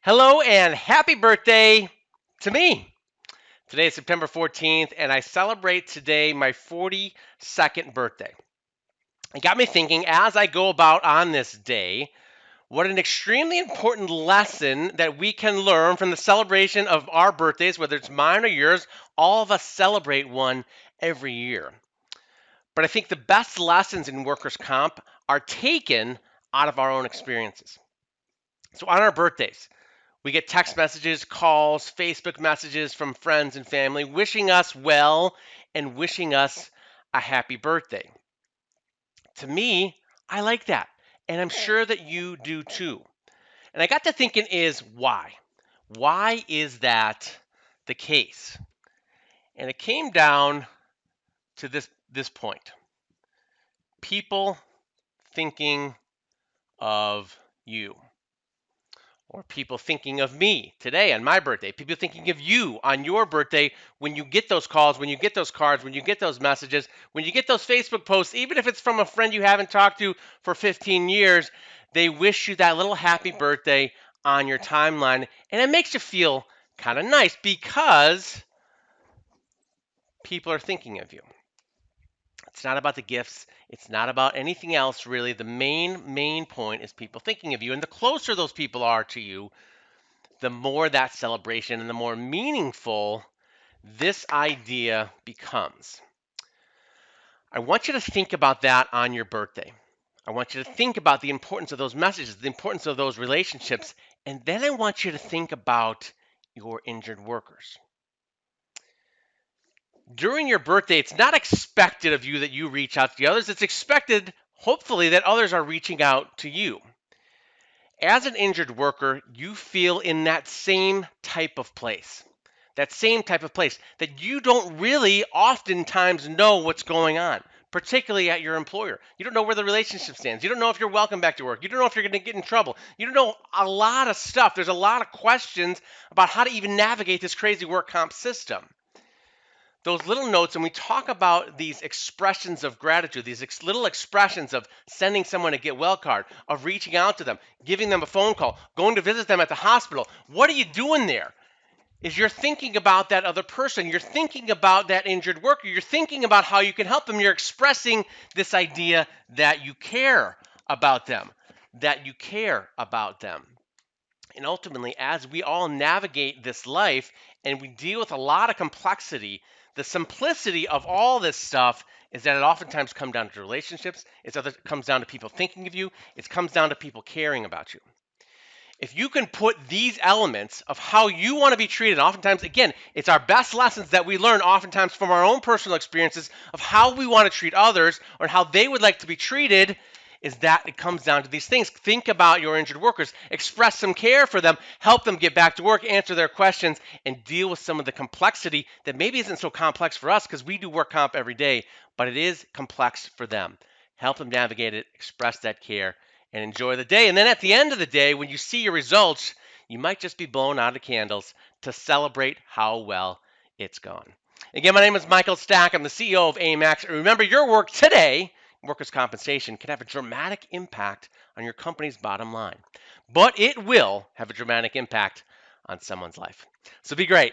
Hello and happy birthday to me. Today is September 14th, and I celebrate today my 42nd birthday. It got me thinking as I go about on this day, what an extremely important lesson that we can learn from the celebration of our birthdays, whether it's mine or yours. All of us celebrate one every year. But I think the best lessons in workers' comp are taken out of our own experiences. So on our birthdays, we get text messages, calls, Facebook messages from friends and family wishing us well and wishing us a happy birthday. To me, I like that. And I'm sure that you do too. And I got to thinking is why? Why is that the case? And it came down to this point. People thinking of you. Or people thinking of me today on my birthday, people thinking of you on your birthday when you get those calls, when you get those cards, when you get those messages, when you get those Facebook posts, even if it's from a friend you haven't talked to for 15 years, they wish you that little happy birthday on your timeline. And it makes you feel kind of nice because people are thinking of you. It's not about the gifts. It's not about anything else, really. The main point is people thinking of you. And the closer those people are to you, the more that celebration and the more meaningful this idea becomes. I want you to think about that on your birthday. I want you to think about the importance of those messages, the importance of those relationships, and then I want you to think about your injured workers. During your birthday, it's not expected of you that you reach out to the others. It's expected, hopefully, that others are reaching out to you. As an injured worker, you feel in that same type of place. That same type of place that you don't really oftentimes know what's going on, particularly at your employer. You don't know where the relationship stands. You don't know if you're welcome back to work. You don't know if you're going to get in trouble. You don't know a lot of stuff. There's a lot of questions about how to even navigate this crazy work comp system. Those little notes, and we talk about these expressions of gratitude, these little expressions of sending someone a get well card, of reaching out to them, giving them a phone call, going to visit them at the hospital. What are you doing there? Is you're thinking about that other person. You're thinking about that injured worker. You're thinking about how you can help them. You're expressing this idea that you care about them, that you care about them. And ultimately, as we all navigate this life and we deal with a lot of complexity, the simplicity of all this stuff is that it oftentimes comes down to relationships. It comes down to people thinking of you. It comes down to people caring about you. If you can put these elements of how you want to be treated, oftentimes, again, it's our best lessons that we learn oftentimes from our own personal experiences of how we want to treat others or how they would like to be treated, is that it comes down to these things. Think about your injured workers, express some care for them, help them get back to work, answer their questions, and deal with some of the complexity that maybe isn't so complex for us because we do work comp every day, but it is complex for them. Help them navigate it, express that care, and enjoy the day. And then at the end of the day, when you see your results, you might just be blowing out of candles to celebrate how well it's gone. Again, my name is Michael Stack. I'm the CEO of AMAX. And remember, your work today, workers' compensation, can have a dramatic impact on your company's bottom line. But it will have a dramatic impact on someone's life. So be great.